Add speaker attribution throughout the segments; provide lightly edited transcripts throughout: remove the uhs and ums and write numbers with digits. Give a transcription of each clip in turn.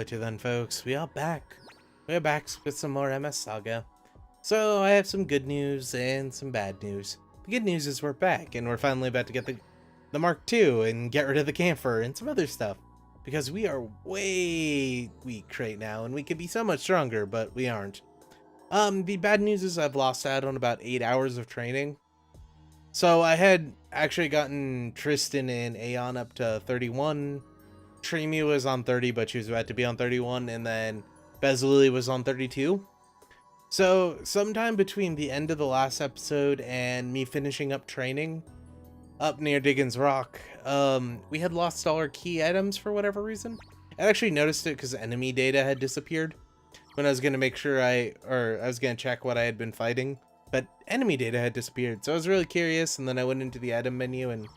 Speaker 1: Alrighty then, folks, we are back. We're back with some more MS Saga. So, I have some good news and some bad news. The good news is we're back, and we're finally about to get the Mark II and get rid of the camphor and some other stuff. Because we are way weak right now, and we could be so much stronger, but we aren't. The bad news is I've lost out on about 8 hours of training. So, I had actually gotten Tristan and Aeon up to 31. Trimi was on 30, but she was about to be on 31, and then Bezuli was on 32. So, sometime between the end of the last episode and me finishing up training up near Diggins Rock, we had lost all our key items for whatever reason. I actually noticed it because enemy data had disappeared when I was going to make sure I was going to check what I had been fighting, but enemy data had disappeared. So I was really curious, and then I went into the item menu, and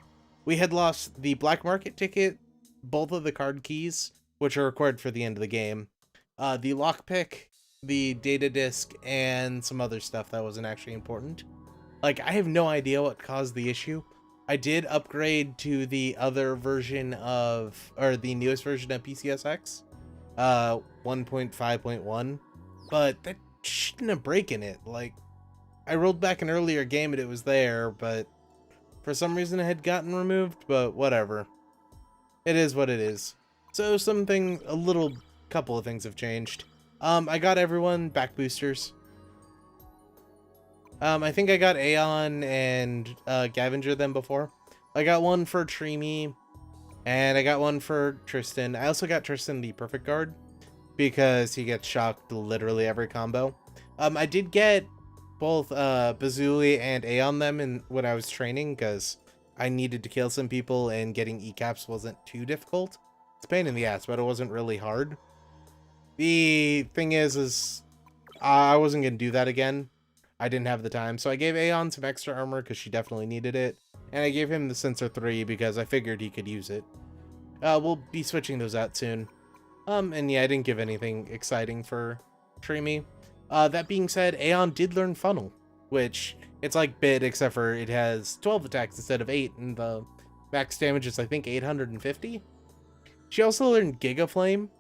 Speaker 1: we had lost the black market ticket, both of the card keys, which are required for the end of the game, the lockpick, the data disk, and some other stuff that wasn't actually important. Like, I have no idea what caused the issue. I did upgrade to the other version of, or the newest version of PCSX, 1.5.1, but that shouldn't have broken it. Like, I rolled back an earlier game and it was there, but for some reason it had gotten removed, but whatever. It is what it is. So couple of things have changed. I got everyone back boosters. I think I got Aeon and Gavinger them before. I got one for Trimi, and I got one for Tristan. I also got Tristan the perfect guard, because he gets shocked literally every combo. I did get both Bezuli and Aeon them when I was training, because I needed to kill some people, and getting E-caps wasn't too difficult. It's a pain in the ass, but it wasn't really hard. The thing is I wasn't going to do that again. I didn't have the time, so I gave Aeon some extra armor because she definitely needed it, and I gave him the Sensor 3 because I figured he could use it. We'll be switching those out soon. And yeah, I didn't give anything exciting for Trimi. That being said, Aeon did learn Funnel, which it's like Bit, except for it has 12 attacks instead of 8, and the max damage is, I think, 850. She also learned Giga Flame,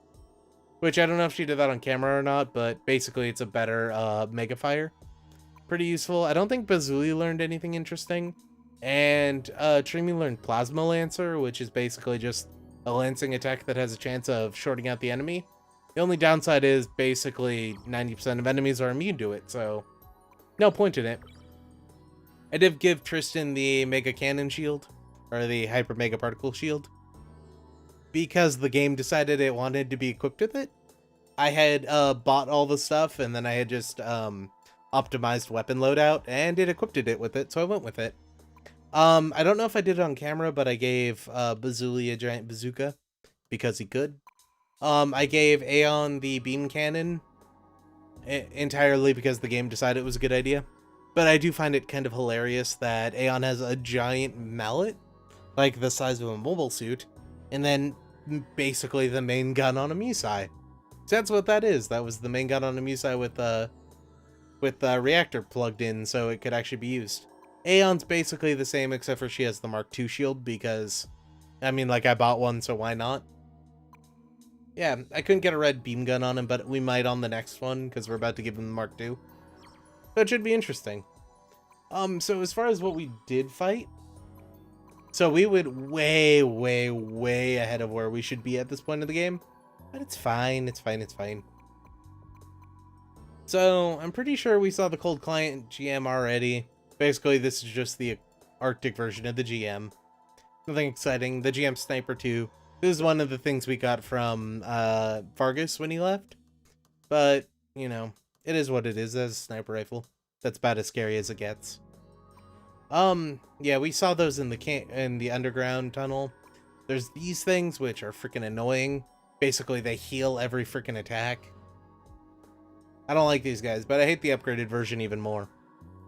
Speaker 1: which I don't know if she did that on camera or not, but basically it's a better Mega Fire. Pretty useful. I don't think Bezuli learned anything interesting. And Trimi learned Plasma Lancer, which is basically just a lancing attack that has a chance of shorting out the enemy. The only downside is basically 90% of enemies are immune to it, so no point in it. I did give Tristan the Mega Cannon Shield, or the Hyper Mega Particle Shield, because the game decided it wanted to be equipped with it. I had bought all the stuff, and then I had just optimized weapon loadout, and it equipped it with it, so I went with it. I don't know if I did it on camera, but I gave Bezuli a giant bazooka, because he could. I gave Aeon the beam cannon entirely because the game decided it was a good idea. But I do find it kind of hilarious that Aeon has a giant mallet, like the size of a mobile suit, and then basically the main gun on a Musai. So that's what that is. That was the main gun on a Musai with the reactor plugged in so it could actually be used. Aeon's basically the same, except for she has the Mark II shield because, I mean, like, I bought one, so why not? Yeah, I couldn't get a red beam gun on him, but we might on the next one, because we're about to give him the Mark II. So it should be interesting. So as far as what we did fight, so we went way, way, way ahead of where we should be at this point of the game. But it's fine, it's fine, it's fine. So, I'm pretty sure we saw the Cold Client GM already. Basically, this is just the Arctic version of the GM. Nothing exciting. The GM Sniper 2. This is one of the things we got from Vargas when he left. But, you know, it is what it is as a sniper rifle. That's about as scary as it gets. Yeah, we saw those in the underground tunnel. There's these things which are freaking annoying. Basically, they heal every freaking attack. I don't like these guys, but I hate the upgraded version even more.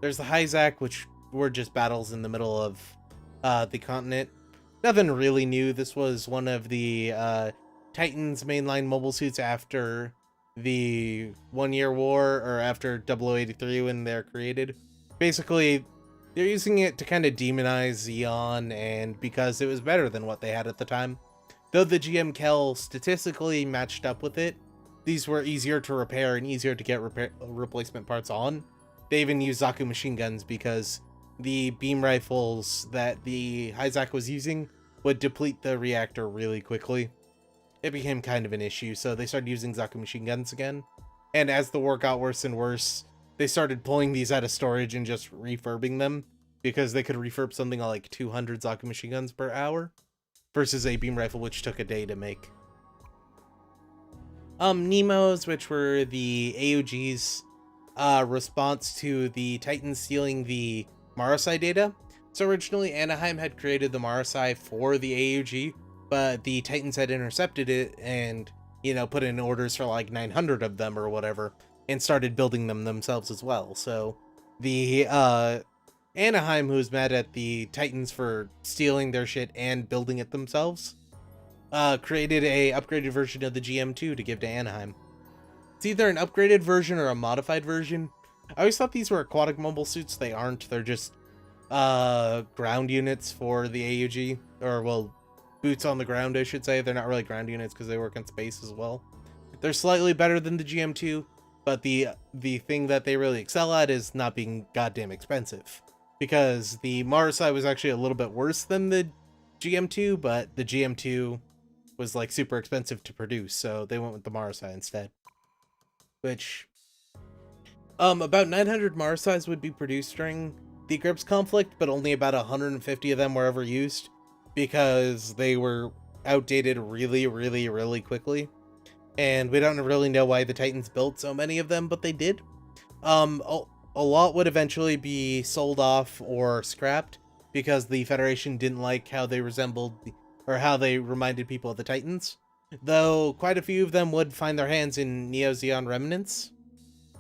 Speaker 1: There's the Hyzak, which were just battles in the middle of the continent. Nothing really new. This was one of the Titan's mainline mobile suits after the 1 Year War, or after 0083 when they're created. Basically, they're using it to kind of demonize Xeon, and because it was better than what they had at the time. Though the GM Kel statistically matched up with it, these were easier to repair and easier to get replacement parts on. They even used Zaku machine guns because the beam rifles that the Hyzak was using would deplete the reactor really quickly. It became kind of an issue, so they started using Zaku machine guns again. And as the war got worse and worse, they started pulling these out of storage and just refurbing them, because they could refurb something like 200 Zaku machine guns per hour versus a beam rifle which took a day to make. Nemos, which were the AUG's response to the Titans stealing the Marasai data. So originally Anaheim had created the Marasai for the AUG, but the Titans had intercepted it and, put in orders for like 900 of them or whatever, and started building them themselves as well. So the Anaheim, who's mad at the Titans for stealing their shit and building it themselves, created a upgraded version of the GM2 to give to Anaheim. It's either an upgraded version or a modified version. I always thought these were aquatic mobile suits. They aren't. They're just ground units for the AUG, or well, boots on the ground, I should say. They're not really ground units because they work in space as well. They're slightly better than the GM2, but the thing that they really excel at is not being goddamn expensive. Because the Marasai was actually a little bit worse than the GM2, but the GM2 was like super expensive to produce, so they went with the Marasai instead. Which, about 900 Marasais would be produced during the Grips conflict, but only about 150 of them were ever used, because they were outdated really, really, really quickly. And we don't really know why the Titans built so many of them, but they did. A lot would eventually be sold off or scrapped because the Federation didn't like how they resembled, or how they reminded people of the Titans. Though quite a few of them would find their hands in Neo Zeon remnants.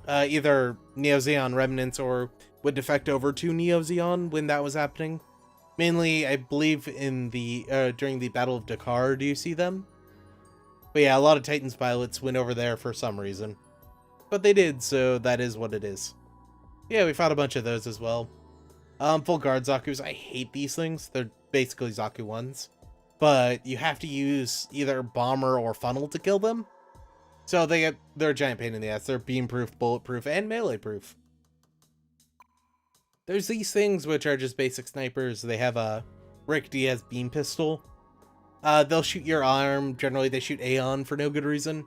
Speaker 1: Either Neo Zeon remnants or would defect over to Neo Zeon when that was happening. Mainly, I believe, in the during the Battle of Dakar, do you see them? But yeah, a lot of Titans pilots went over there for some reason. But they did, so that is what it is. Yeah, we fought a bunch of those as well. Full guard Zakus, I hate these things. They're basically Zaku 1s. But you have to use either bomber or funnel to kill them. So they're a giant pain in the ass. They're beam proof, bulletproof, and melee proof. There's these things which are just basic snipers. They have a Rick Diaz beam pistol. They'll shoot your arm. Generally, they shoot Aeon for no good reason.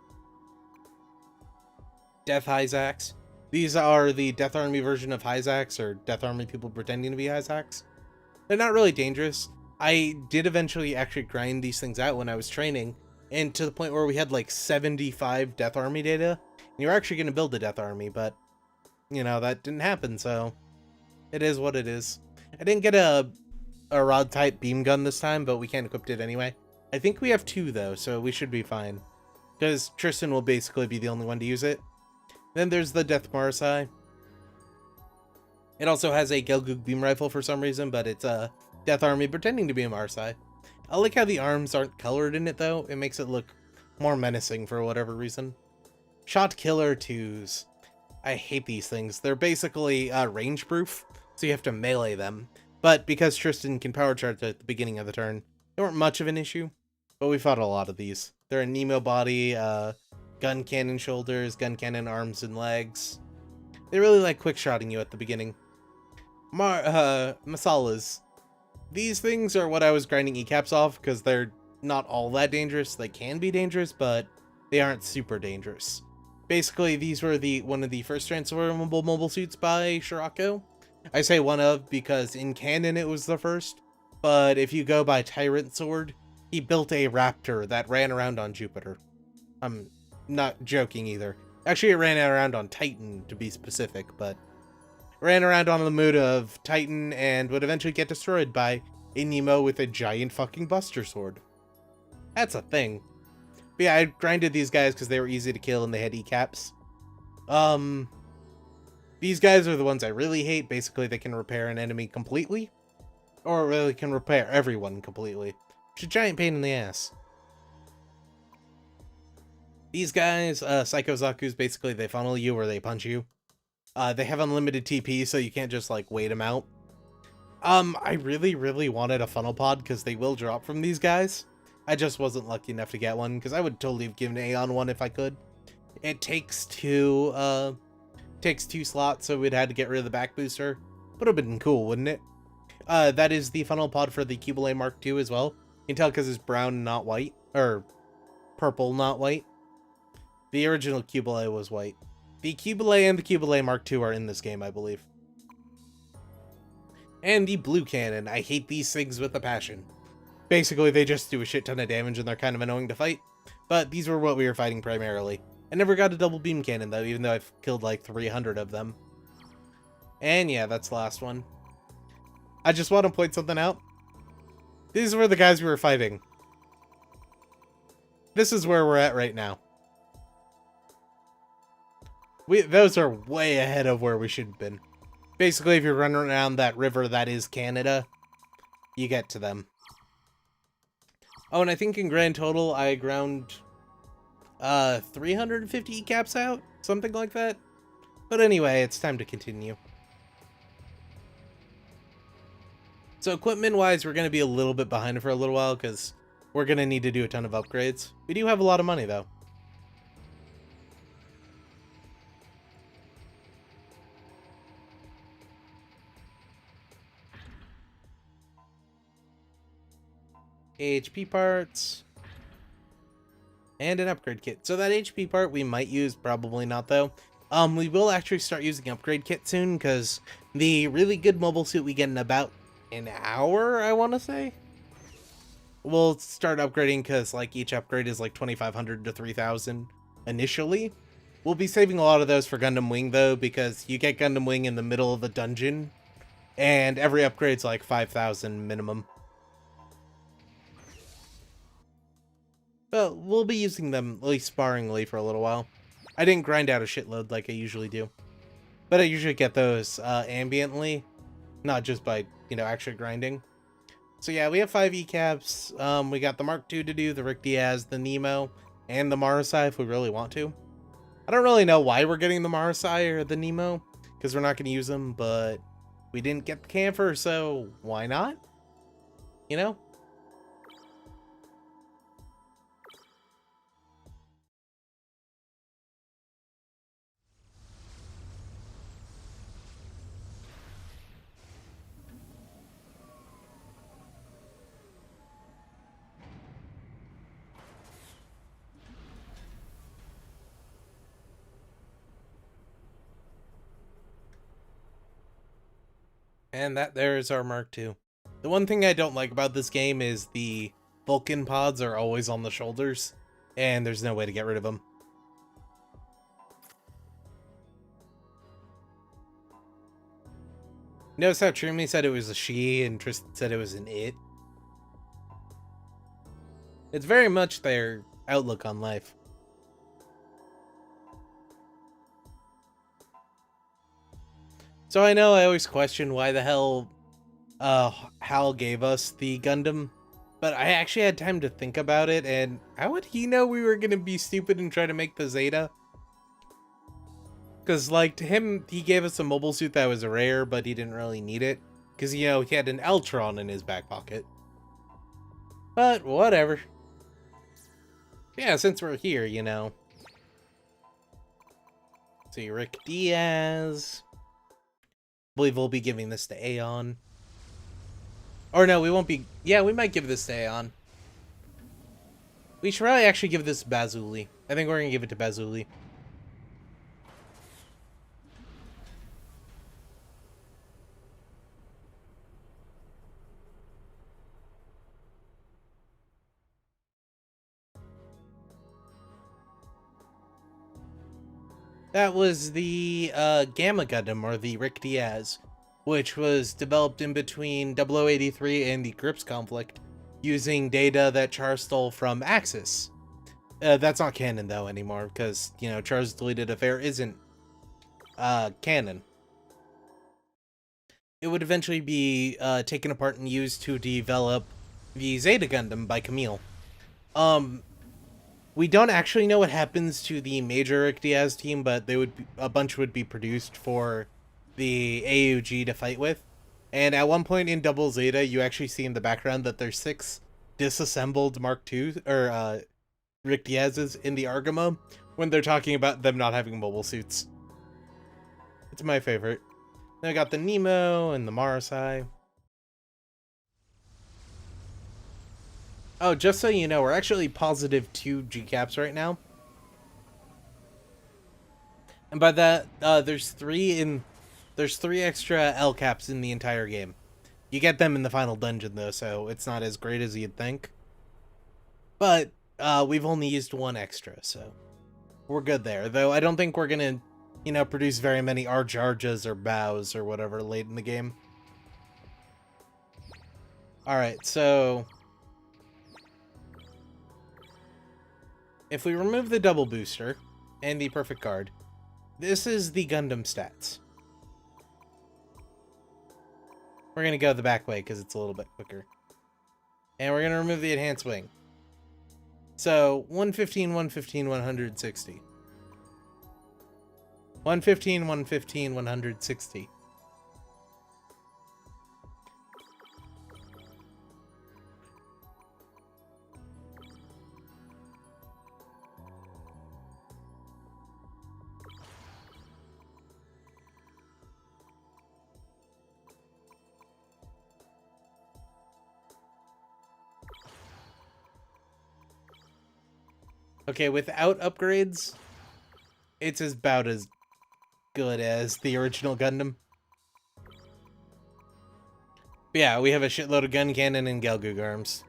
Speaker 1: Death Hyzaks. These are the Death Army version of Hyzaks, or Death Army people pretending to be Hyzaks. They're not really dangerous. I did eventually actually grind these things out when I was training, and to the point where we had like 75 Death Army data. And you're actually going to build a Death Army, but, that didn't happen, so it is what it is. I didn't get a rod-type beam gun this time, but we can't equip it anyway. I think we have 2, though, so we should be fine. Because Tristan will basically be the only one to use it. Then there's the Death Marasai. It also has a Gelgoog beam rifle for some reason, but it's a Death Army pretending to be a Marasai. I like how the arms aren't colored in it, though. It makes it look more menacing for whatever reason. Shot Killer 2s. I hate these things. They're basically range proof, so you have to melee them. But because Tristan can power charge at the beginning of the turn, they weren't much of an issue. But we fought a lot of these. They're a Nemo body, gun cannon shoulders, gun cannon arms and legs. They really like quick shotting you at the beginning. Masalas. These things are what I was grinding E-caps off, because they're not all that dangerous. They can be dangerous, but they aren't super dangerous. Basically, these were one of the first transformable mobile suits by Shirako. I say one of because in canon it was the first, but if you go by Tyrant Sword, he built a raptor that ran around on Jupiter. I'm not joking either. Actually, it ran around on Titan, to be specific, but ran around on the moon of Titan and would eventually get destroyed by a Nemo with a giant fucking Buster Sword. That's a thing. But yeah, I grinded these guys because they were easy to kill and they had E-caps. These guys are the ones I really hate. Basically, they can repair an enemy completely, or really can repair everyone completely. Which is a giant pain in the ass. These guys, Psycho Zaku's, basically they funnel you or they punch you. They have unlimited TP, so you can't just like wait them out. I really wanted a funnel pod because they will drop from these guys. I just wasn't lucky enough to get one, because I would totally have given Aeon one if I could. It takes two slots, so we'd had to get rid of the back booster. Would have been cool, wouldn't it? That is the funnel pod for the Cubile Mark II as well. You can tell because it's brown, not white. Or purple, not white. The original Cubile was white. The Cubile and the Cubile Mark II are in this game, I believe. And the blue cannon. I hate these things with a passion. Basically, they just do a shit ton of damage and they're kind of annoying to fight. But these were what we were fighting primarily. I never got a double beam cannon though, even though I've killed like 300 of them. And yeah, that's the last one. I just want to point something out. These were the guys we were fighting. This is where we're at right now. Those are way ahead of where we should have been. Basically, if you're running around that river that is Canada, you get to them. Oh, and I think in grand total, I ground 350 caps out? Something like that? But anyway, it's time to continue. So equipment-wise, we're going to be a little bit behind for a little while, because we're going to need to do a ton of upgrades. We do have a lot of money, though. HP parts. And an upgrade kit. So that HP part we might use, probably not though. We will actually start using upgrade kit soon, because the really good mobile suit we get in about an hour, I want to say. We'll start upgrading, because like each upgrade is like 2,500 to 3,000 initially. We'll be saving a lot of those for Gundam Wing though, because you get Gundam Wing in the middle of the dungeon, and every upgrade's like 5,000 minimum. But we'll be using them, at least sparingly, for a little while. I didn't grind out a shitload like I usually do. But I usually get those ambiently, not just by, you know, actually grinding. So yeah, we have 5 ECAPs. We got the Mark II to do, the Rick Diaz, the Nemo, and the Marasai if we really want to. I don't really know why we're getting the Marasai or the Nemo, because we're not going to use them, but we didn't get the Camphor, so why not? You know? And that there is our Mark II. The one thing I don't like about this game is the Vulcan pods are always on the shoulders, and there's no way to get rid of them. Notice how Trumi said it was a she and Tristan said it was an it? It's very much their outlook on life. So I know I always question why the hell Hal gave us the Gundam, but I actually had time to think about it, and how would he know we were going to be stupid and try to make the Zeta? Because, like, to him, he gave us a mobile suit that was rare, but he didn't really need it. Because, you know, he had an Eltron in his back pocket. But, whatever. Yeah, since we're here, you know. See, Rick Diaz. I believe we'll be giving this to Aeon. Or no, we won't be... Yeah, we might give this to Aeon. We should probably actually give this to Bazuli. I think we're going to give it to Bazuli. That was the Gamma Gundam, or the Rick Diaz, which was developed in between 0083 and the Grips conflict, using data that Char stole from Axis. That's not canon, though, anymore, because, you know, Char's deleted affair isn't canon. It would eventually be taken apart and used to develop the Zeta Gundam by Camille. We don't actually know what happens to the major Rick Diaz team, but they would a bunch would be produced for the AUG to fight with. And at one point in Double Zeta, you actually see in the background that there's 6 disassembled Mark II or Rick Diaz's in the Argama when they're talking about them not having mobile suits. It's my favorite. Then I got the Nemo and the Marasai. Oh, just so you know, we're actually positive 2 G-caps right now. And by that, there's 3 extra L caps in the entire game. You get them in the final dungeon though, so it's not as great as you'd think. But we've only used 1 extra, so we're good there. Though I don't think we're gonna, produce very many Arjarjas or Bows or whatever late in the game. Alright, so if we remove the double booster and the perfect card, this is the Gundam stats. We're going to go the back way because it's a little bit quicker. And we're going to remove the enhanced wing. So 115, 115, 160. 115, 115, 160. Okay, without upgrades, it's about as good as the original Gundam. But yeah, we have a shitload of gun cannon and Gelgoog arms.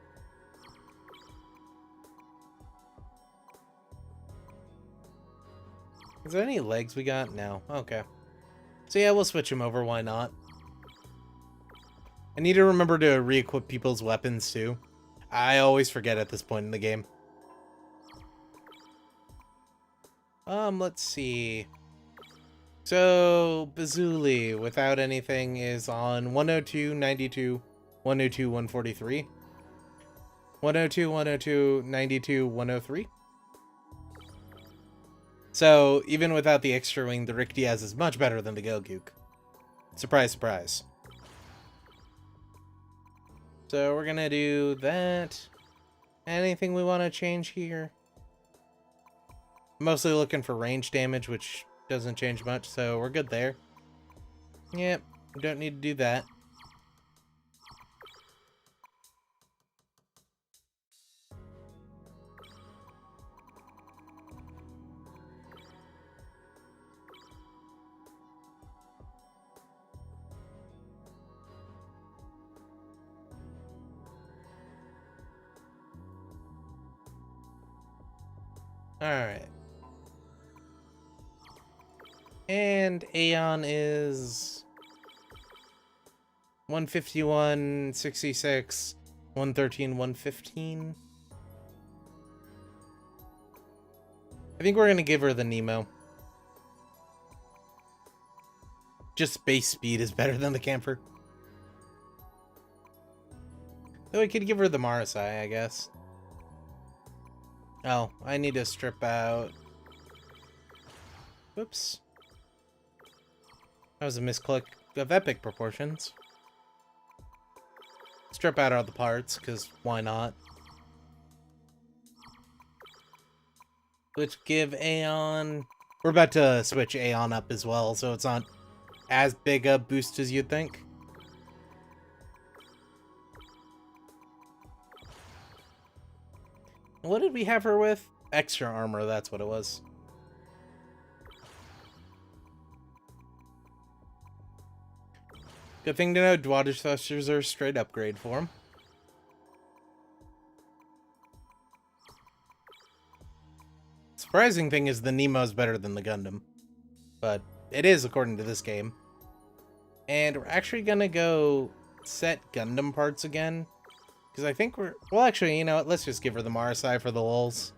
Speaker 1: Is there any legs we got? No. Okay. So yeah, we'll switch them over. Why not? I need to remember to re-equip people's weapons too. I always forget at this point in the game. Let's see. So, Bazuli, without anything, is on 102, 92, 102, 143. 102, 102, 92, 103. So, even without the extra wing, the Rick Diaz is much better than the Gelgoog. Surprise, surprise. So, we're gonna do that. Anything we want to change here? Mostly looking for range damage, which doesn't change much, so we're good there. Yep, we don't need to do that. Alright. And Aeon is 151, 66, 113, 115. I think we're gonna give her the Nemo. Just base speed is better than the Camper. Though we could give her the Marasai, I guess. Oh, I need to strip out... Whoops. That was a misclick of epic proportions. Strip out all the parts, because why not? Which give Aeon... We're about to switch Aeon up as well, so it's not as big a boost as you'd think. What did we have her with? Extra armor, that's what it was. Good thing to know, Dwardish Thrusters are a straight upgrade for him. Surprising thing is the Nemo's better than the Gundam. But it is according to this game. And we're actually gonna go set Gundam parts again. Because I think we're... Well, actually, you know what? Let's just give her the Marasai for the lulz.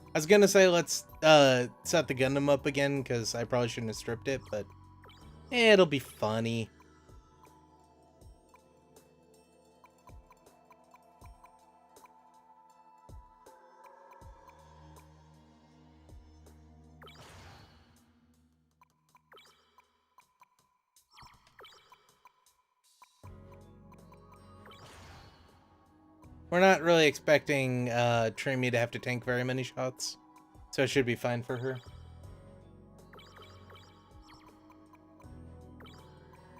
Speaker 1: I was gonna say let's set the Gundam up again, because I probably shouldn't have stripped it, but... it'll be funny. We're not really expecting Trimmy to have to tank very many shots, so it should be fine for her.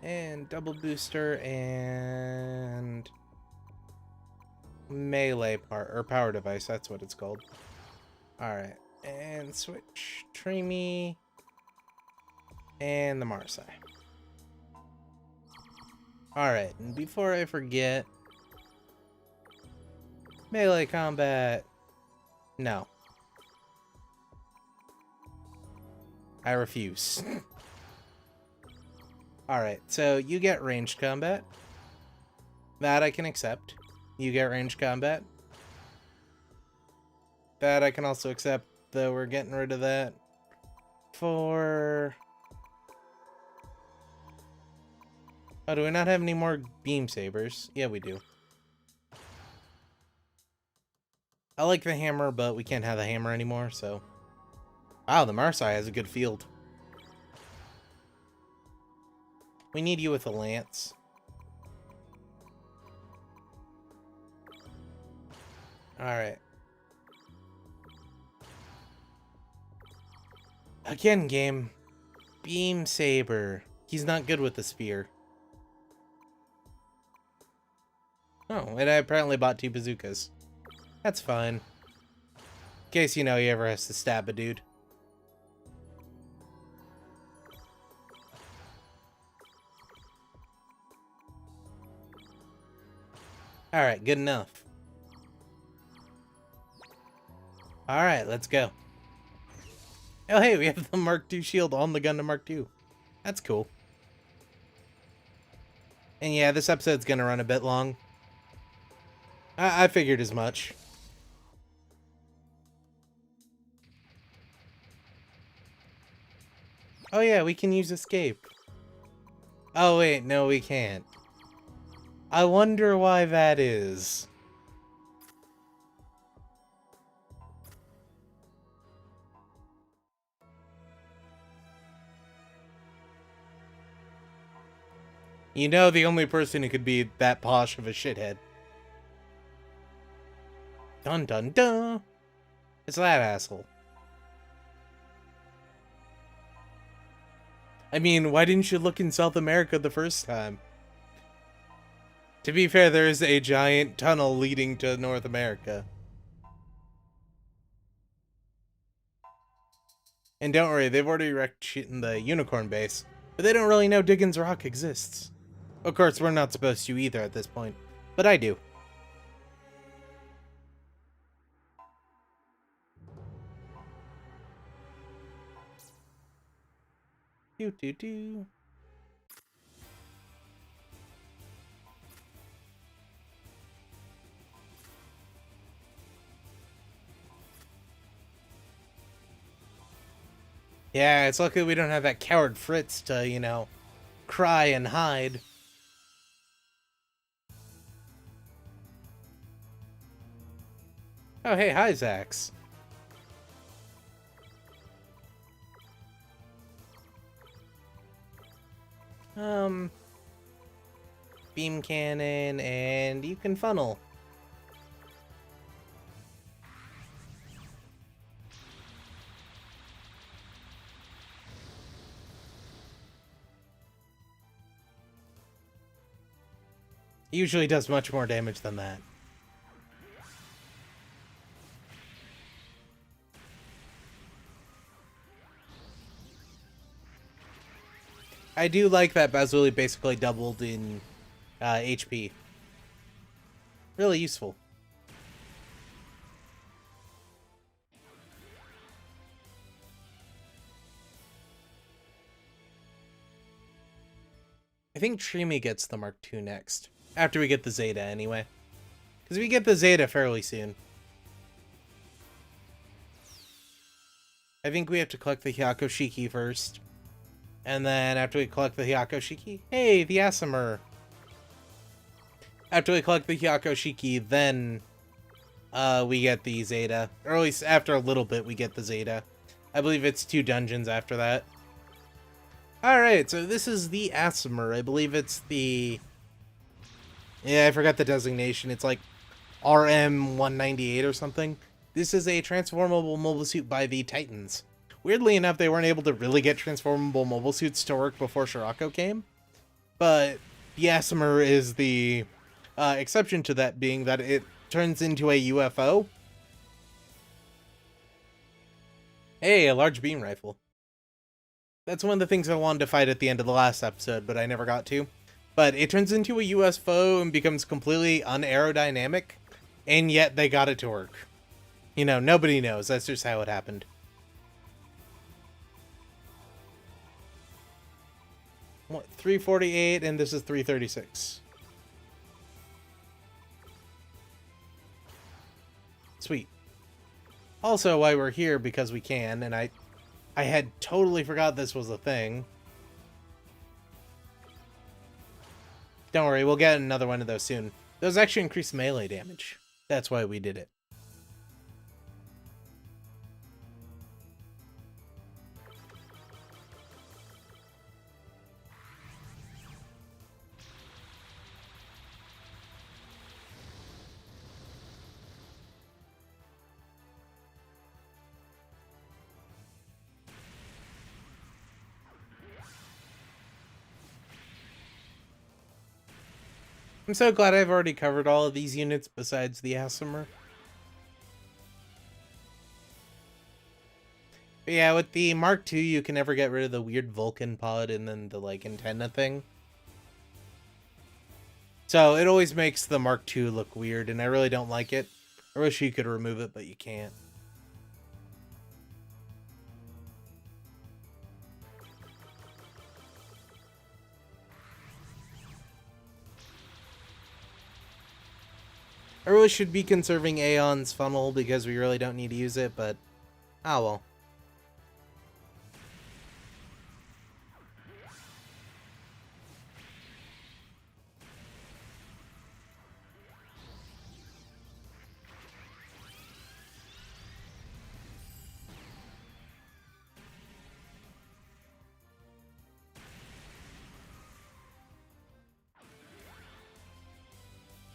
Speaker 1: And double booster and melee power device, that's what it's called. Alright, and switch Trimmy and the Marsai. Alright, and before I forget, melee combat, no. I refuse. Alright, so you get ranged combat. That I can accept. You get ranged combat. That I can also accept, though we're getting rid of that. For... Oh, do we not have any more beam sabers? Yeah, we do. I like the hammer, but we can't have the hammer anymore, so... Wow, the Marsai has a good field. We need you with a lance. Alright. Again, game. Beam saber. He's not good with the spear. Oh, and I apparently bought 2 bazookas. That's fine. In case, you know, he ever has to stab a dude. Alright, good enough. Alright, let's go. Oh hey, we have the Mark II shield on the Gundam Mark II. That's cool. And yeah, this episode's gonna run a bit long. I figured as much. Oh yeah, we can use escape. Oh wait, no we can't. I wonder why that is. You know the only person who could be that posh of a shithead. Dun dun dun! It's that asshole. I mean, why didn't you look in South America the first time? To be fair, there is a giant tunnel leading to North America. And don't worry, they've already wrecked shit in the Unicorn base. But they don't really know Diggins Rock exists. Of course, we're not supposed to either at this point. But I do. Do do do. Yeah, it's lucky we don't have that coward Fritz to, you know, cry and hide. Oh, hey, hi, Zax. Beam cannon, and you can funnel. It usually does much more damage than that. I do like that Bazuli basically doubled in HP. Really useful. I think Trimi gets the Mark II next. After we get the Zeta, anyway. Because we get the Zeta fairly soon. I think we have to collect the Hyako Shiki first. And then after we collect the Hyako Shiki... Hey, the Asimer! After we collect the Hyako Shiki, then we get the Zeta. Or at least after a little bit, we get the Zeta. I believe it's 2 dungeons after that. Alright, so this is the Asimer. I believe it's the... Yeah, I forgot the designation. It's like RM-198 or something. This is a transformable mobile suit by the Titans. Weirdly enough, they weren't able to really get transformable mobile suits to work before Scirocco came, but the Aasimar is the exception to that, being that it turns into a UFO. Hey, a large beam rifle. That's one of the things I wanted to fight at the end of the last episode, but I never got to. But it turns into a UFO and becomes completely unaerodynamic, and yet they got it to work. You know, nobody knows. That's just how it happened. What, 348, and this is 336. Sweet. Also, why we're here, because we can, and I had totally forgot this was a thing. Don't worry, we'll get another one of those soon. Those actually increase melee damage. That's why we did it. I'm so glad I've already covered all of these units besides the Aasimar. But yeah, with the Mark II, you can never get rid of the weird Vulcan pod and then the, like, antenna thing. So it always makes the Mark II look weird, and I really don't like it. I wish you could remove it, but you can't. I really should be conserving Aeon's funnel because we really don't need to use it, but ah well.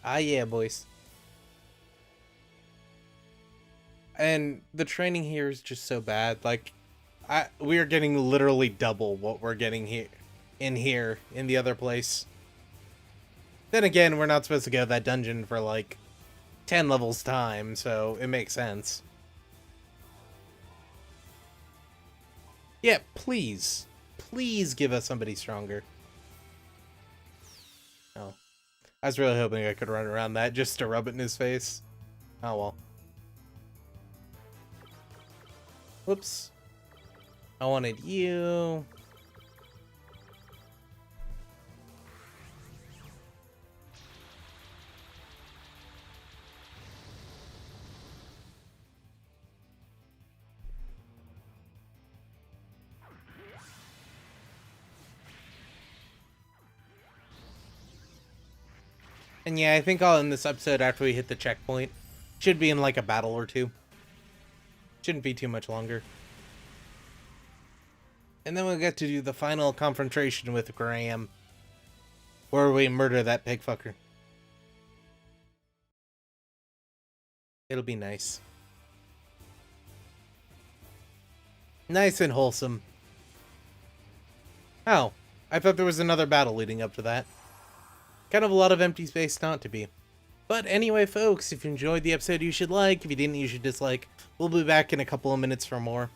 Speaker 1: Ah yeah, boys. And the training here is just so bad. Like, we are getting literally double what we're getting here in the other place. Then again, we're not supposed to go to that dungeon for like 10 levels time, so it makes sense. Yeah, please. Please give us somebody stronger. Oh. I was really hoping I could run around that just to rub it in his face. Oh well. Whoops. I wanted you. And yeah, I think I'll end this episode after we hit the checkpoint. Should be in like a battle or two. Shouldn't be too much longer. And then we'll get to do the final confrontation with Graham, where we murder that pig fucker. It'll be nice. Nice and wholesome. Oh, I thought there was another battle leading up to that. Kind of a lot of empty space not to be. But anyway, folks, if you enjoyed the episode, you should like. If you didn't, you should dislike. We'll be back in a couple of minutes for more.